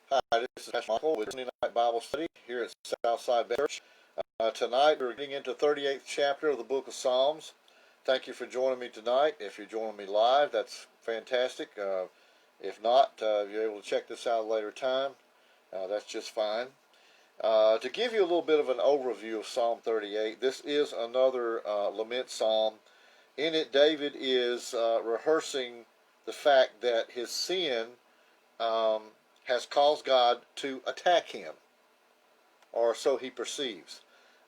Hi, this is Pastor Michael with Sunday Night Bible Study here at Southside Church. Tonight we're getting into the 38th chapter of the book of Psalms. Thank you for joining me tonight. If you're joining me live, that's fantastic. If not, if you're able to check this out at a later time, that's just fine. To give you a little bit of an overview of Psalm 38, this is another lament psalm. In it, David is rehearsing the fact that his sin has caused God to attack him, or so he perceives.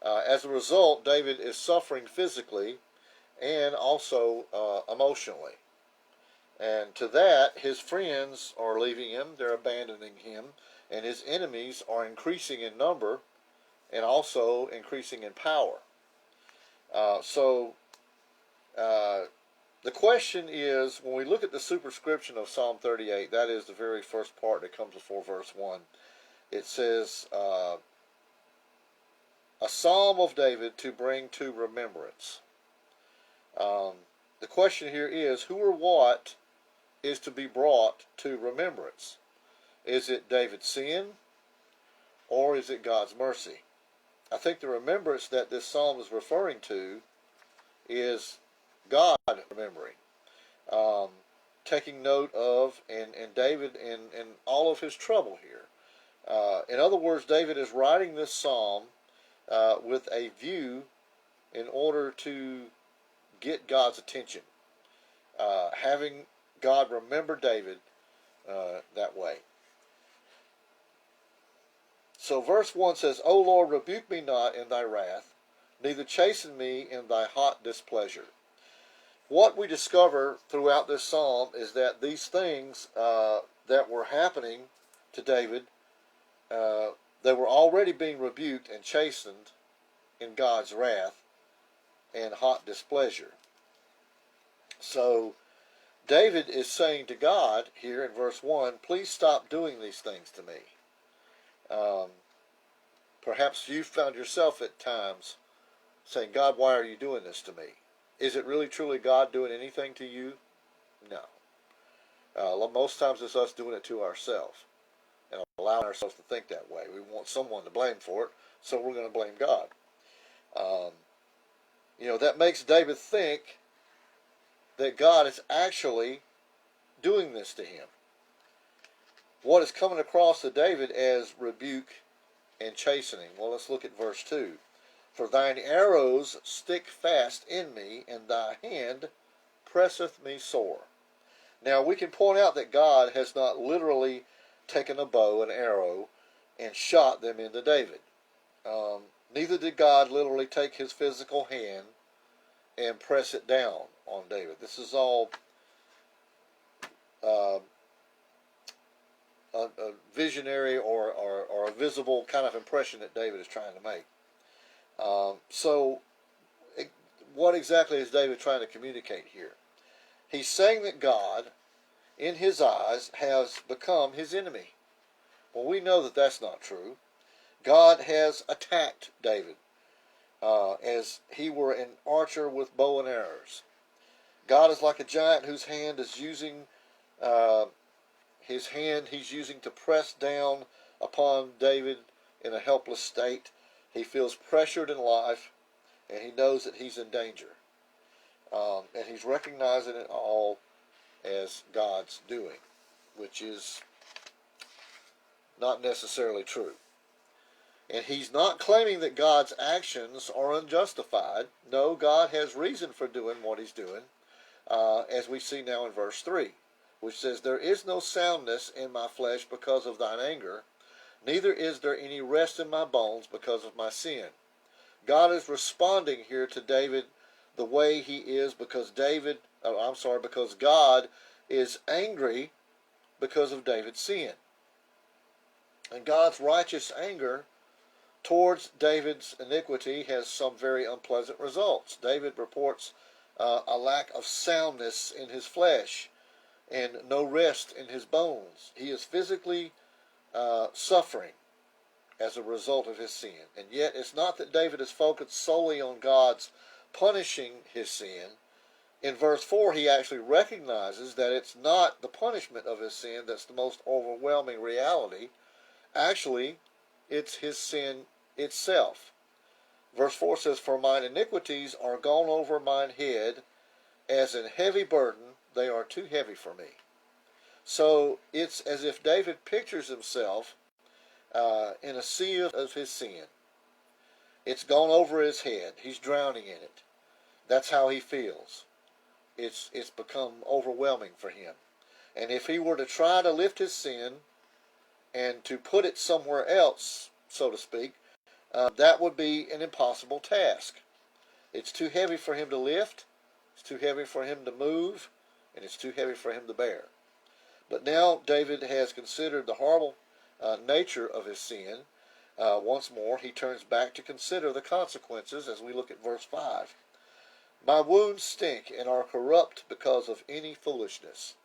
As a result, David is suffering physically and also emotionally. And to that, his friends are leaving him, they're abandoning him, and his enemies are increasing in number and also increasing in power. The question is, when we look at the superscription of Psalm 38, that is the very first part that comes before verse 1, it says, a psalm of David to bring to remembrance. The question here is, who or what is to be brought to remembrance? Is it David's sin, or is it God's mercy? I think the remembrance that this psalm is referring to is God remembering, taking note of, and David in all of his trouble here. In other words, David is writing this psalm with a view in order to get God's attention, having God remember David that way. So verse 1 says, O Lord, rebuke me not in thy wrath, neither chasten me in thy hot displeasure. What we discover throughout this psalm is that these things that were happening to David, they were already being rebuked and chastened in God's wrath and hot displeasure. So David is saying to God here in verse 1, please stop doing these things to me. Perhaps you found yourself at times saying, God, why are you doing this to me? Is it really truly God doing anything to you? No. Most times it's us doing it to ourselves and allowing ourselves to think that way. We want someone to blame for it, so we're going to blame God. That makes David think that God is actually doing this to him. What is coming across to David as rebuke and chastening? Well, let's look at verse 2. For thine arrows stick fast in me, and thy hand presseth me sore. Now, we can point out that God has not literally taken a bow and arrow and shot them into David. Neither did God literally take his physical hand and press it down on David. This is all a visionary or a visible kind of impression that David is trying to make. What exactly is David trying to communicate here? He's saying that God, in his eyes, has become his enemy. Well, we know that that's not true. God has attacked David as he were an archer with bow and arrows. God is like a giant whose hand is using his hand he's using to press down upon David in a helpless state. He feels pressured in life, and he knows that he's in danger. And he's recognizing it all as God's doing, which is not necessarily true. And he's not claiming that God's actions are unjustified. No, God has reason for doing what he's doing, as we see now in verse 3, which says, there is no soundness in my flesh because of thine anger, neither is there any rest in my bones because of my sin. God is responding here to David the way he is because because God is angry because of David's sin. And God's righteous anger towards David's iniquity has some very unpleasant results. David reports a lack of soundness in his flesh and no rest in his bones. He is physically suffering as a result of his sin. And yet it's not that David is focused solely on God's punishing his sin. In verse 4, he actually recognizes that it's not the punishment of his sin that's the most overwhelming reality, Actually, it's his sin itself. Verse 4 says, "For mine iniquities are gone over mine head, as an heavy burden, they are too heavy for me." So it's as if David pictures himself in a sea of his sin. It's gone over his head. He's drowning in it. That's how he feels. It's become overwhelming for him. And if he were to try to lift his sin and to put it somewhere else, so to speak, that would be an impossible task. It's too heavy for him to lift, it's too heavy for him to move, and it's too heavy for him to bear. But now David has considered the horrible nature of his sin. Once more, he turns back to consider the consequences as we look at verse 5. "My wounds stink and are corrupt because of any foolishness."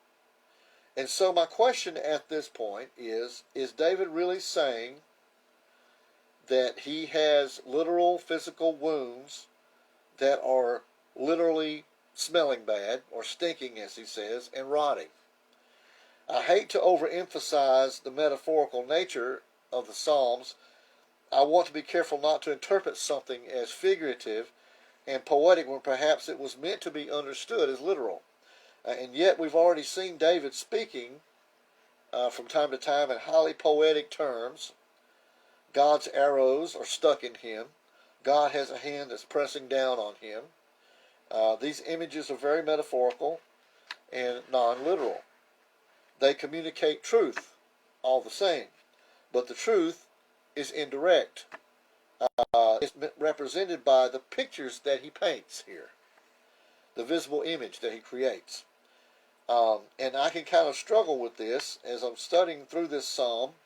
And so my question at this point is David really saying that he has literal physical wounds that are literally smelling bad, or stinking, as he says, and rotting? I hate to overemphasize the metaphorical nature of the Psalms. I want to be careful not to interpret something as figurative and poetic when perhaps it was meant to be understood as literal. And yet we've already seen David speaking from time to time in highly poetic terms. God's arrows are stuck in him. God has a hand that's pressing down on him. These images are very metaphorical and non-literal. They communicate truth all the same, but the truth is indirect. It's represented by the pictures that he paints here, the visible image that he creates. And I can kind of struggle with this as I'm studying through this psalm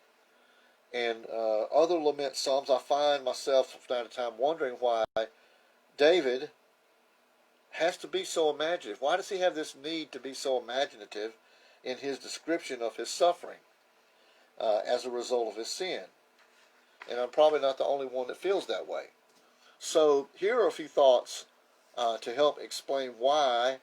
and other lament psalms. I find myself from time to time wondering why David has to be so imaginative. Why does he have this need to be so imaginative in his description of his suffering as a result of his sin? And I'm probably not the only one that feels that way. So here are a few thoughts to help explain why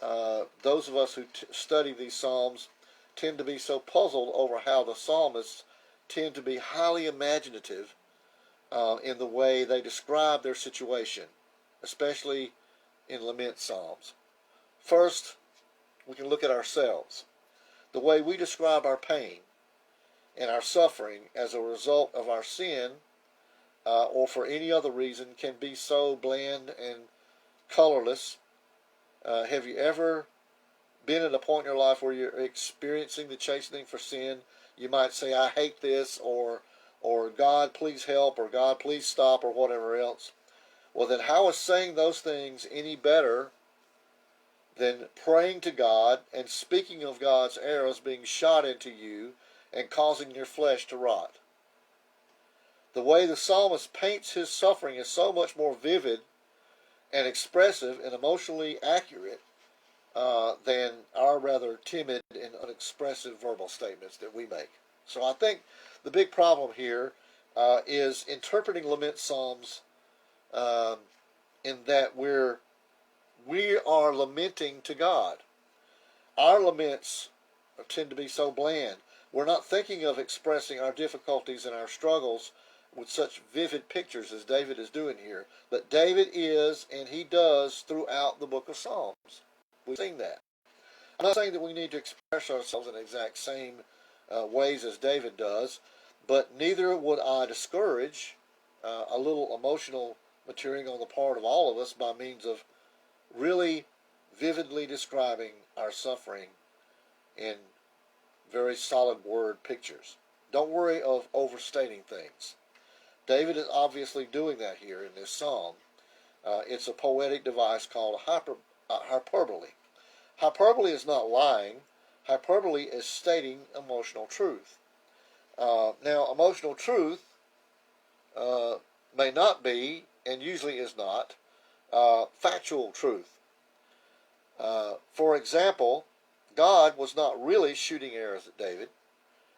those of us who study these Psalms tend to be so puzzled over how the psalmists tend to be highly imaginative in the way they describe their situation, especially in lament Psalms. First, we can look at ourselves. The way we describe our pain and our suffering as a result of our sin or for any other reason can be so bland and colorless. Have you ever been at a point in your life where you're experiencing the chastening for sin? You might say, "I hate this," or "God, please help," or "God, please stop," or whatever else. Well, then how is saying those things any better than praying to God and speaking of God's arrows being shot into you and causing your flesh to rot? The way the psalmist paints his suffering is so much more vivid and expressive and emotionally accurate than our rather timid and unexpressive verbal statements that we make. So I think the big problem here is interpreting lament psalms in that we are lamenting to God. Our laments tend to be so bland. We're not thinking of expressing our difficulties and our struggles with such vivid pictures as David is doing here. But David is, and he does throughout the book of Psalms. We've seen that. I'm not saying that we need to express ourselves in the exact same ways as David does, but neither would I discourage a little emotional maturing on the part of all of us by means of really vividly describing our suffering in very solid word pictures. Don't worry of overstating things. David is obviously doing that here in this psalm. It's a poetic device called hyperbole. Hyperbole is not lying. Hyperbole is stating emotional truth. Now, emotional truth may not be, and usually is not, factual truth. For example, God was not really shooting arrows at David,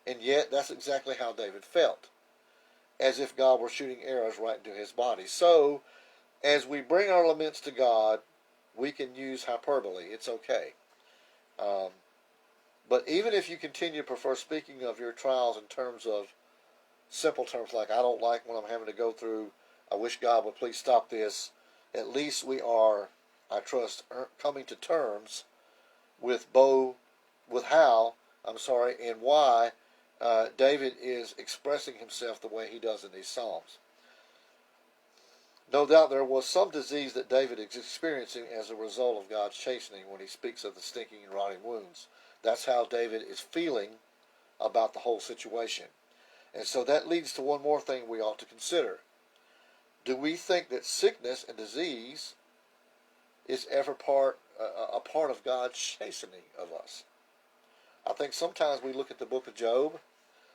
and yet that's exactly how David felt, as if God were shooting arrows right into his body. So, as we bring our laments to God, we can use hyperbole. It's okay. But even if you continue to prefer speaking of your trials in terms of simple terms like, I don't like what I'm having to go through, I wish God would please stop this, at least we are, I trust, coming to terms with and why David is expressing himself the way he does in these Psalms. No doubt there was some disease that David is experiencing as a result of God's chastening when he speaks of the stinking and rotting wounds. That's how David is feeling about the whole situation. And so that leads to one more thing we ought to consider. Do we think that sickness and disease is ever a part of God's chastening of us? I think sometimes we look at the book of Job,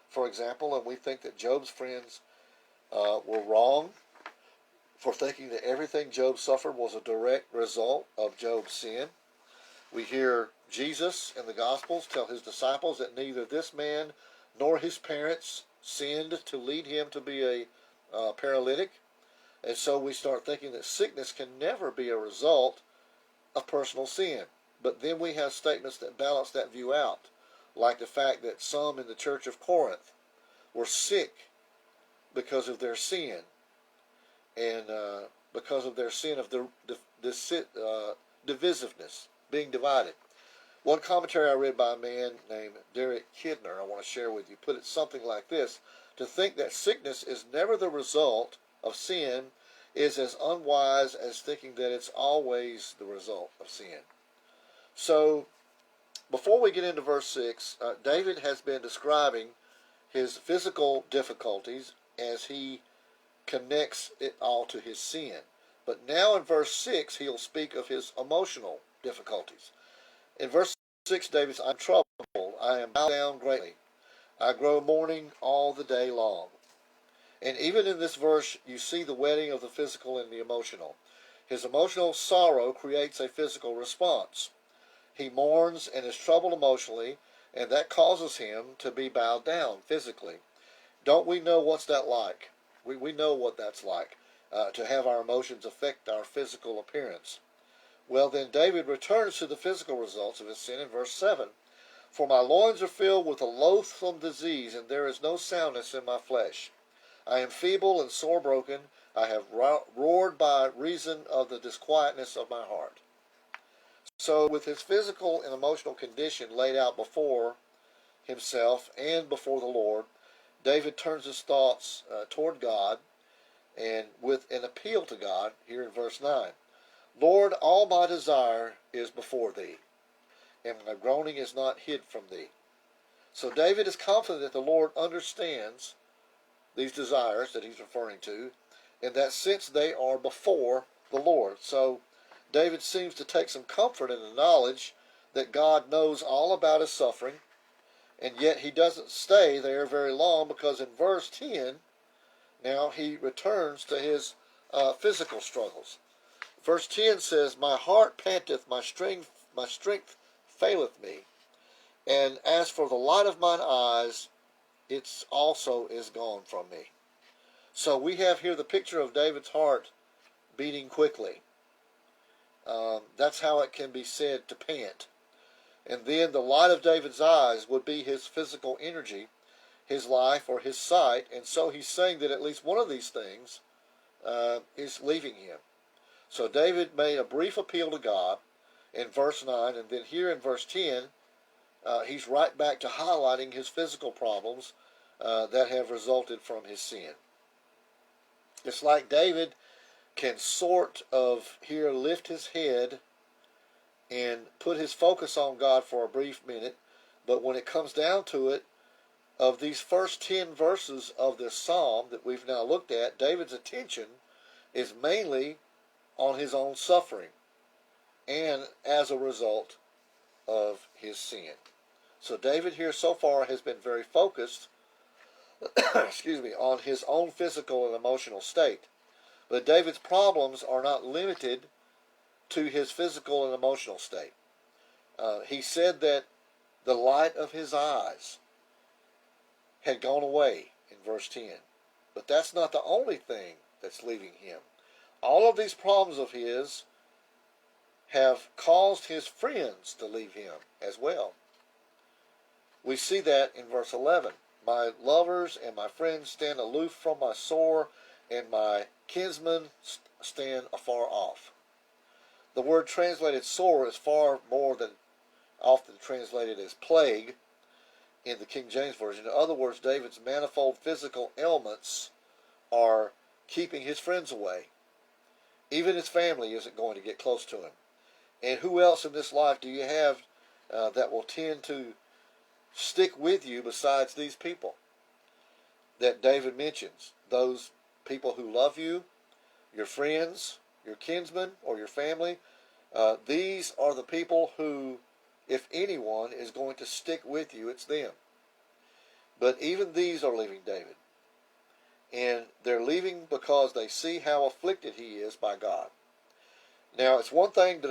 for example, and we think that Job's friends were wrong for thinking that everything Job suffered was a direct result of Job's sin. We hear Jesus in the Gospels tell his disciples that neither this man nor his parents sinned to lead him to be a paralytic. And so we start thinking that sickness can never be a result of personal sin. But then we have statements that balance that view out, like the fact that some in the church of Corinth were sick because of their sin, and because of their sin of divisiveness, being divided. One commentary I read by a man named Derek Kidner, I want to share with you, put it something like this: to think that sickness is never the result of sin is as unwise as thinking that it's always the result of sin. So, before we get into verse 6, David has been describing his physical difficulties as he connects it all to his sin. But now in verse 6, he'll speak of his emotional difficulties. In verse 6, David says, I'm troubled, I am bowed down greatly. I grow mourning all the day long. And even in this verse, you see the wedding of the physical and the emotional. His emotional sorrow creates a physical response. He mourns and is troubled emotionally, and that causes him to be bowed down physically. Don't we know what's that like? We know what that's like, to have our emotions affect our physical appearance. Well, then David returns to the physical results of his sin in verse 7. For my loins are filled with a loathsome disease, and there is no soundness in my flesh. I am feeble and sore broken. I have roared by reason of the disquietness of my heart. So with his physical and emotional condition laid out before himself and before the Lord, David turns his thoughts toward God, and with an appeal to God here in verse 9. Lord, all my desire is before thee, and my groaning is not hid from thee. So David is confident that the Lord understands these desires that he's referring to, and that since they are before the Lord. So David seems to take some comfort in the knowledge that God knows all about his suffering, and yet he doesn't stay there very long, because in verse 10, now he returns to his physical struggles. Verse 10 says, my heart panteth, my strength faileth me, and as for the light of mine eyes, it also is gone from me. So we have here the picture of David's heart beating quickly. That's how it can be said to pant. And then the light of David's eyes would be his physical energy, his life, or his sight. And so he's saying that at least one of these things is leaving him. So David made a brief appeal to God in verse 9, and then here in verse 10, he's right back to highlighting his physical problems that have resulted from his sin. It's like David can sort of here lift his head and put his focus on God for a brief minute, but when it comes down to it, of these first 10 verses of this psalm that we've now looked at, David's attention is mainly on his own suffering and as a result of his sin. So David here so far has been very focused on his own physical and emotional state. But David's problems are not limited to his physical and emotional state. He said that the light of his eyes had gone away in verse 10. But that's not the only thing that's leaving him. All of these problems of his have caused his friends to leave him as well. We see that in verse 11. My lovers and my friends stand aloof from my sore, and my kinsmen stand afar off. The word translated sore is far more than often translated as plague in the King James Version. In other words, David's manifold physical ailments are keeping his friends away. Even his family isn't going to get close to him. And who else in this life do you have that will tend to stick with you besides these people that David mentions? Those people who love you, your friends, your kinsmen, or your family. These are the people who, if anyone is going to stick with you, it's them. But even these are leaving David. And they're leaving because they see how afflicted he is by God. Now, it's one thing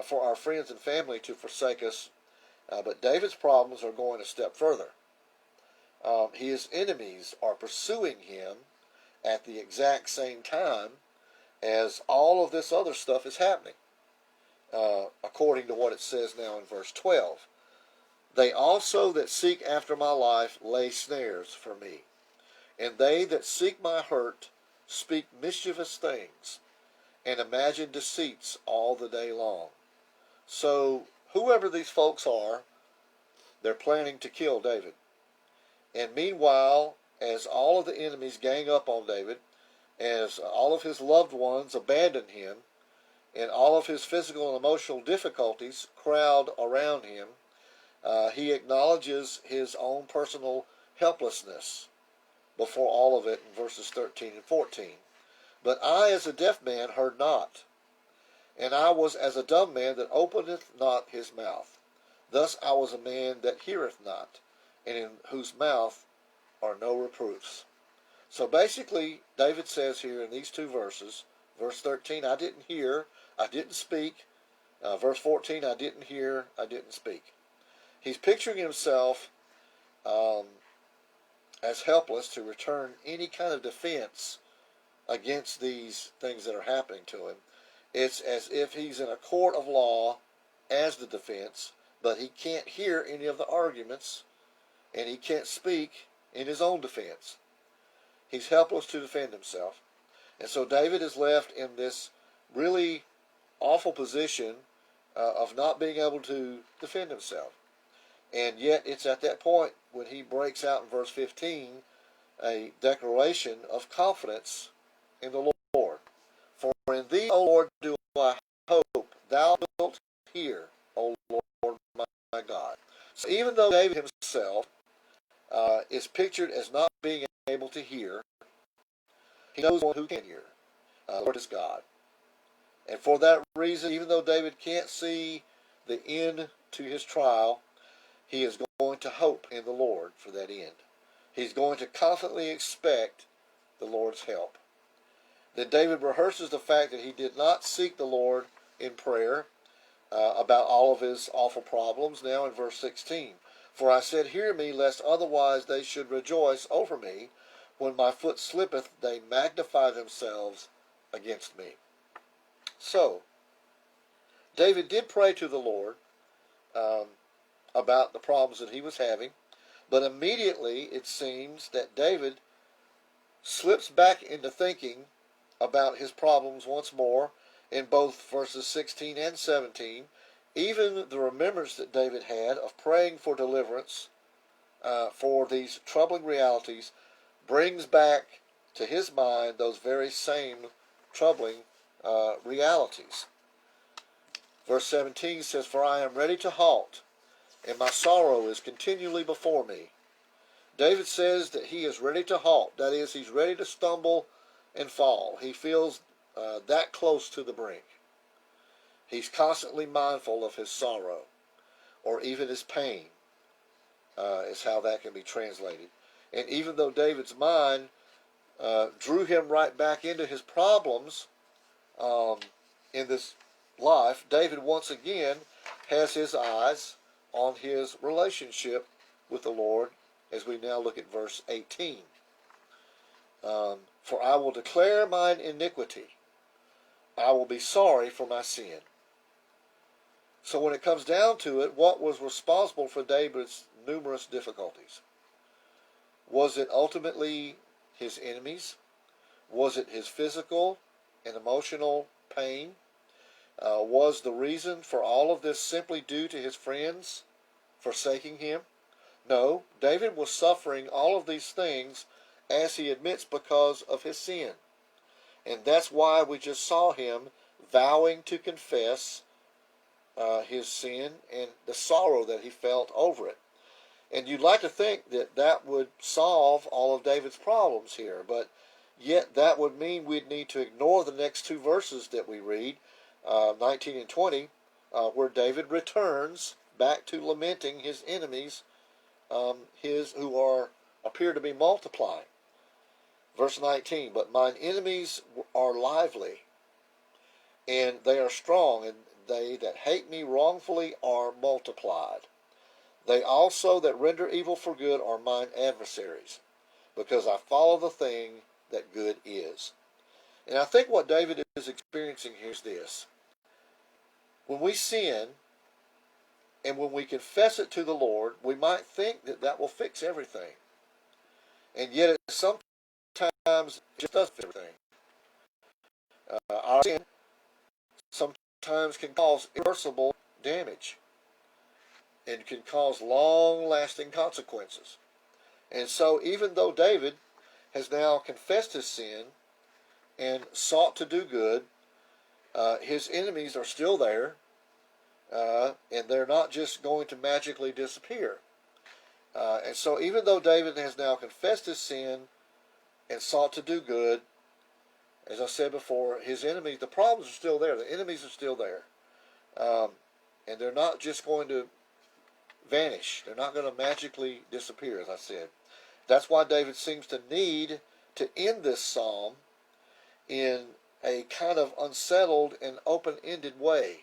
for our friends and family to forsake us, but David's problems are going a step further. His enemies are pursuing him at the exact same time as all of this other stuff is happening, according to what it says now in verse 12. They also that seek after my life lay snares for me, and they that seek my hurt speak mischievous things, and imagine deceits all the day long. So, whoever these folks are, they're planning to kill David. And meanwhile, as all of the enemies gang up on David, as all of his loved ones abandon him, and all of his physical and emotional difficulties crowd around him, he acknowledges his own personal helplessness before all of it in verses 13 and 14. But I, as a deaf man, heard not, and I was as a dumb man that openeth not his mouth. Thus I was a man that heareth not, and in whose mouth are no reproofs. So basically, David says here in these two verses, verse 13, I didn't hear, I didn't speak. Verse 14, I didn't hear, I didn't speak. He's picturing himself as helpless to return any kind of defense against these things that are happening to him. It's as if he's in a court of law as the defense, but he can't hear any of the arguments, and he can't speak in his own defense. He's helpless to defend himself. And so David is left in this really awful position of not being able to defend himself. And yet it's at that point when he breaks out in verse 15 a declaration of confidence in the Lord. For in thee, O Lord, do I hope. Thou wilt hear, O Lord my God. So even though David himself is pictured as not being able to hear, he knows one who can hear. The Lord is God. And for that reason, even though David can't see the end to his trial, he is going to hope in the Lord for that end. He's going to confidently expect the Lord's help. Then David rehearses the fact that he did not seek the Lord in prayer about all of his awful problems, now in verse 16. For I said, hear me, lest otherwise they should rejoice over me. When my foot slippeth, they magnify themselves against me. So, David did pray to the Lord about the problems that he was having, but immediately it seems that David slips back into thinking about his problems once more in both verses 16 and 17. Even the remembrance that David had of praying for deliverance for these troubling realities brings back to his mind those very same troubling realities. Verse 17 says, for I am ready to halt, and my sorrow is continually before me. David says that he is ready to halt. That is, he's ready to stumble and fall. He feels that close to the brink. He's constantly mindful of his sorrow, or even his pain, is how that can be translated. And even though David's mind drew him right back into his problems in this life, David once again has his eyes on his relationship with the Lord, as we now look at verse 18. For I will declare mine iniquity. I will be sorry for my sin. So when it comes down to it, what was responsible for David's numerous difficulties. Was it ultimately his enemies? Was it his physical and emotional pain? Was the reason for all of this simply due to his friends forsaking him? No, David was suffering all of these things, as he admits, because of his sin. And that's why we just saw him vowing to confess his sin and the sorrow that he felt over it. And you'd like to think that that would solve all of David's problems here, but yet that would mean we'd need to ignore the next two verses that we read, 19 and 20, where David returns back to lamenting his enemies, who appear to be multiplying. Verse 19, but mine enemies are lively, and they are strong, and they that hate me wrongfully are multiplied. They also that render evil for good are mine adversaries, because I follow the thing that good is. And I think what David is experiencing here is this. When we sin, and when we confess it to the Lord, we might think that that will fix everything. And yet it sometimes just doesn't fix everything. Our sin sometimes can cause irreversible damage and can cause long-lasting consequences. And so even though David has now confessed his sin and sought to do good, his enemies are still there, and they're not just going to magically disappear. And so even though David has now confessed his sin and sought to do good, as I said before, his enemies, the problems are still there. The enemies are still there. And they're not just going to vanish. They're not going to magically disappear, as I said. That's why David seems to need to end this psalm in a kind of unsettled and open-ended way,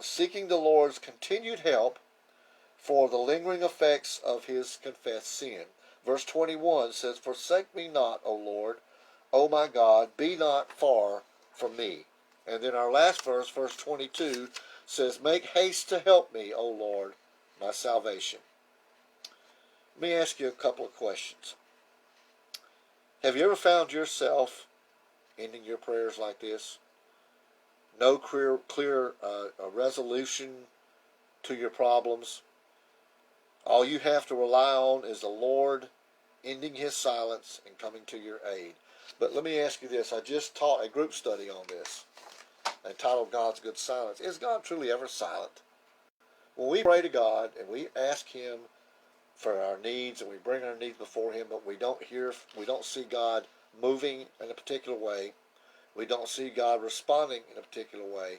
seeking the Lord's continued help for the lingering effects of his confessed sin. Verse 21 says, forsake me not, O Lord, O my God, be not far from me. And then our last verse, verse 22, says, make haste to help me, O Lord, my salvation. Let me ask you a couple of questions. Have you ever found yourself ending your prayers like this? No clear resolution to your problems. All you have to rely on is the Lord ending his silence and coming to your aid. But let me ask you this. I just taught a group study on this entitled God's Good Silence. Is God truly ever silent? When we pray to God and we ask him for our needs and we bring our needs before him, but we don't see God moving in a particular way, we don't see God responding in a particular way,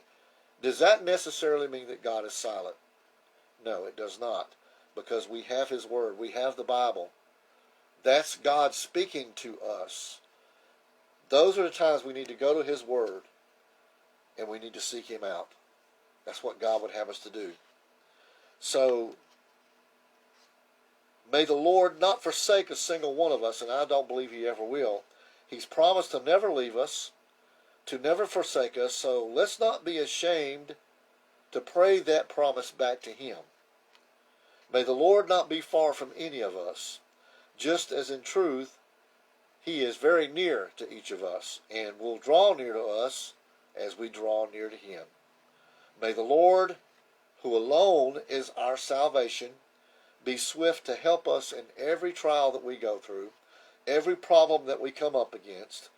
does that necessarily mean that God is silent? No, it does not, because we have his word, we have the Bible. That's God speaking to us. Those are the times we need to go to his word and we need to seek him out. That's what God would have us to do. So, may the Lord not forsake a single one of us, and I don't believe he ever will. He's promised to never leave us, to never forsake us, so let's not be ashamed to pray that promise back to him. May the Lord not be far from any of us, just as in truth he is very near to each of us, and will draw near to us as we draw near to him. May the Lord, who alone is our salvation, be swift to help us in every trial that we go through, every problem that we come up against,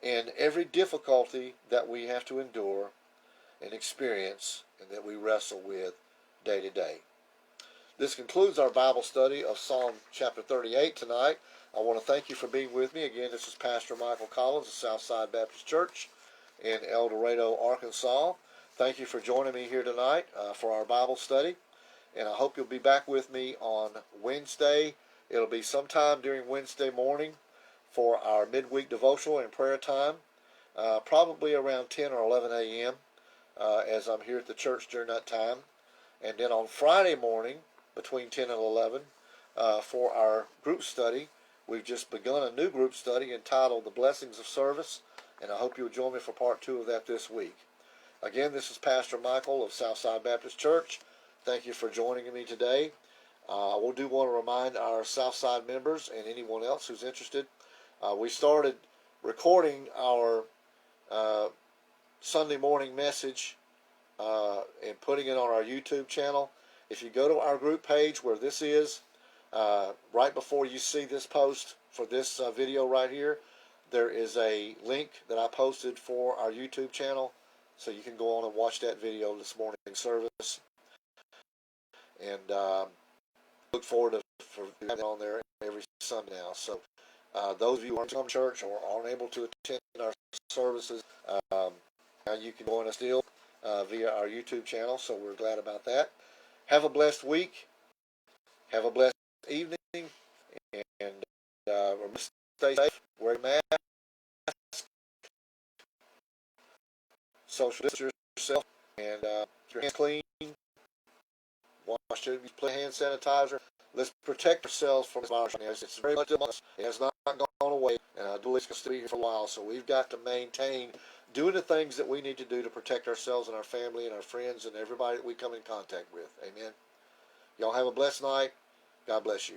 and every difficulty that we have to endure and experience and that we wrestle with day to day. This concludes our Bible study of Psalm chapter 38 tonight. I want to thank you for being with me. Again, this is Pastor Michael Collins of Southside Baptist Church in El Dorado, Arkansas. Thank you for joining me here tonight for our Bible study. And I hope you'll be back with me on Wednesday. It'll be sometime during Wednesday morning for our midweek devotional and prayer time, probably around 10 or 11 a.m. As I'm here at the church during that time. And then on Friday morning, between 10 and 11, for our group study. We've just begun a new group study entitled The Blessings of Service, and I hope you'll join me for part 2 of that this week. Again, this is Pastor Michael of Southside Baptist Church. Thank you for joining me today. We do want to remind our Southside members and anyone else who's interested. We started recording our Sunday morning message and putting it on our YouTube channel. If you go to our group page where this is, right before you see this post for this video right here, there is a link that I posted for our YouTube channel, so you can go on and watch that video this morning service. And look forward to having it on there every Sunday now. So those of you who aren't come to church or aren't able to attend our services, now you can join us still via our YouTube channel. So we're glad about that. Have a blessed week. Have a blessed evening, and stay safe. Wear a mask. Social distance yourself, and keep your hands clean. Wash your hand sanitizer. Let's protect ourselves from this virus. It's very much among us. It has not gone away, and I believe it's going to stay here for a while. So we've got to maintain doing the things that we need to do to protect ourselves and our family and our friends and everybody that we come in contact with. Amen. Y'all have a blessed night. God bless you.